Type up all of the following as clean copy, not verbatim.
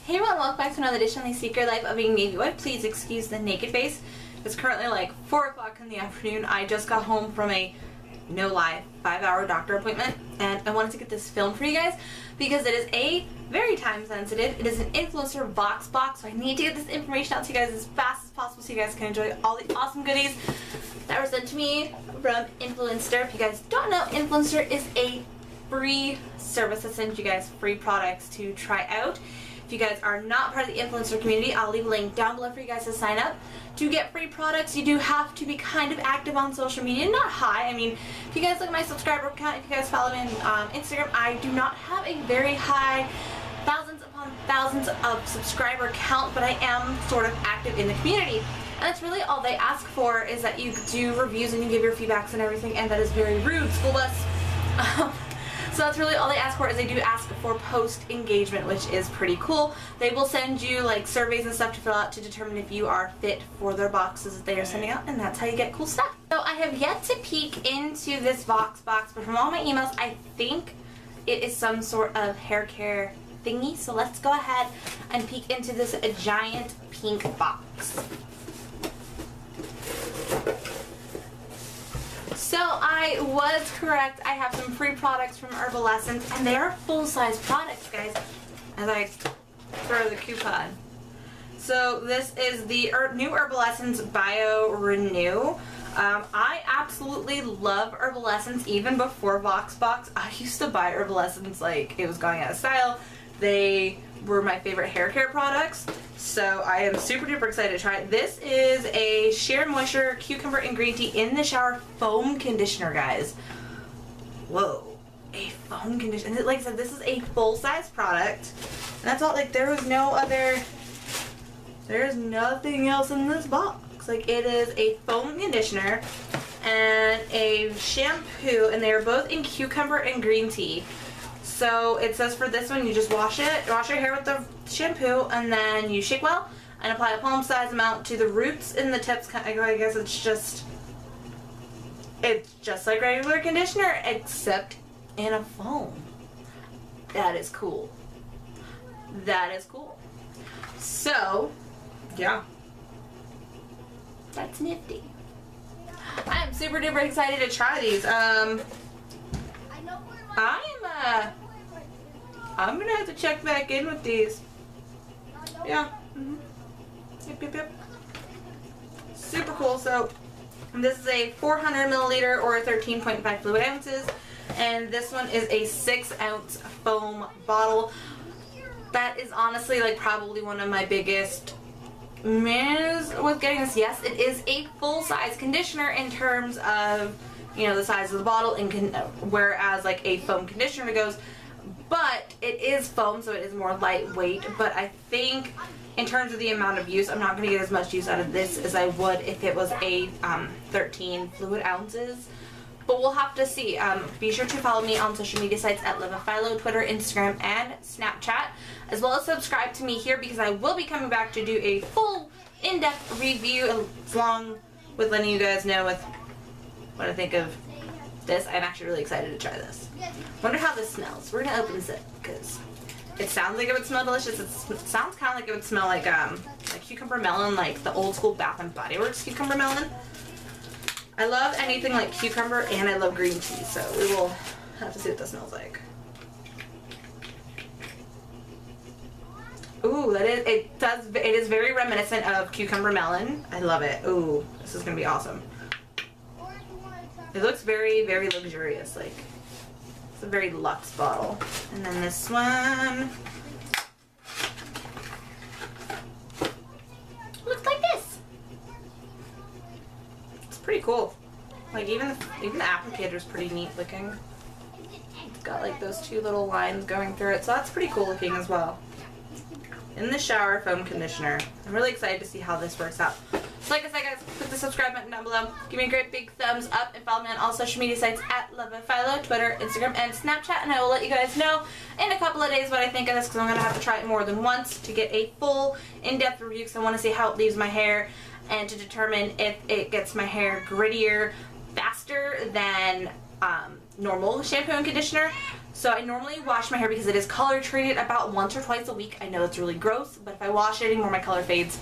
Hey everyone, welcome back to another edition of the Secret Life of a Navy Wife. Please excuse the naked face. It's currently like 4 o'clock in the afternoon. I just got home from a, no lie, 5-hour doctor appointment, and I wanted to get this filmed for you guys because it is a very time sensitive. It is an Influenster Voxbox, so I need to get this information out to you guys as fast as possible so you guys can enjoy all the awesome goodies that were sent to me from Influenster. If you guys don't know, Influenster is a free service that sends you guys free products to try out. If you guys are not part of the Influencer community, I'll leave a link down below for you guys to sign up. To get free products, you do have to be kind of active on social media. Not high. I mean, if you guys look at my subscriber count, if you guys follow me on Instagram, I do not have a very high thousands upon thousands of subscriber count, but I am sort of active in the community. And that's really all they ask for, is that you do reviews and you give your feedbacks and everything, and that is very rude, school bus. So that's really all they ask for, is they do ask for post engagement, which is pretty cool. They will send you like surveys and stuff to fill out to determine if you are fit for their boxes that they are sending out, and that's how you get cool stuff. So I have yet to peek into this Voxbox, but from all my emails, I think it is some sort of hair care thingy. So let's go ahead and peek into this giant pink box. So I was correct. I have some free products from Herbal, and they are full-size products, guys, as I throw the coupon. So this is the new Herbal Bio Renew. I absolutely love Herbal even before Voxbox. I used to buy Herbal like it was going out of style. They were my favorite hair care products, so I am super duper excited to try it. This is a Sheer Moisture Cucumber and Green Tea in the Shower Foam Conditioner, guys. Whoa, a foam conditioner. Like I said, this is a full-size product. And that's all, like, there's nothing else in this box. Like, it is a foam conditioner and a shampoo, and they are both in cucumber and green tea. So it says for this one, you just wash your hair with the shampoo, and then you shake well and apply a palm-sized amount to the roots and the tips. I guess it's just like regular conditioner, except in a foam. That is cool. That is cool. So, yeah. That's nifty. I am super duper excited to try these. I'm gonna have to check back in with these. Yeah. Yep. Super cool. So this is a 400 milliliter or 13.5 fluid ounces, and this one is a 6-ounce foam bottle. That is honestly like probably one of my biggest misses with getting this. Yes, it is a full-size conditioner in terms of, you know, the size of the bottle, and whereas like a foam conditioner goes, but it is foam, so it is more lightweight. But I think in terms of the amount of use, I'm not going to get as much use out of this as I would if it was a 13 fluid ounces. But we'll have to see. Be sure to follow me on social media sites at LiveAPhilo, Twitter, Instagram, and Snapchat, as well as subscribe to me here, because I will be coming back to do a full in-depth review along with letting you guys know with what I think of this. I'm actually really excited to try this. Wonder how this smells. We're gonna open this up because it sounds like it would smell delicious. It sounds kind of like it would smell like cucumber melon, like the old school Bath and Body Works cucumber melon. I love anything like cucumber, and I love green tea, so we will have to see what this smells like. Ooh, it is very reminiscent of cucumber melon. I love it. Ooh, this is gonna be awesome. It looks very, very luxurious. Like, it's a very luxe bottle. And then this one looks like this. It's pretty cool. Like, even the applicator is pretty neat looking. It's got like those 2 little lines going through it, so that's pretty cool looking as well. In the Shower Foam Conditioner. I'm really excited to see how this works out. So like I said, guys, click the subscribe button down below. Give me a great big thumbs up, and follow me on all social media sites at LiveAPhilo, Twitter, Instagram, and Snapchat, and I will let you guys know in a couple of days what I think of this, because I'm going to have to try it more than once to get a full in-depth review, because I want to see how it leaves my hair and to determine if it gets my hair grittier faster than normal shampoo and conditioner. So I normally wash my hair because it is color treated about once or twice a week. I know it's really gross, but if I wash it anymore, my color fades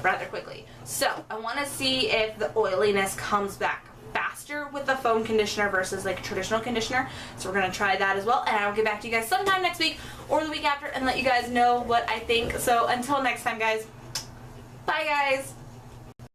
rather quickly. So I want to see if the oiliness comes back faster with the foam conditioner versus like a traditional conditioner. So we're going to try that as well, and I'll get back to you guys sometime next week or the week after and let you guys know what I think. So until next time, guys, bye guys.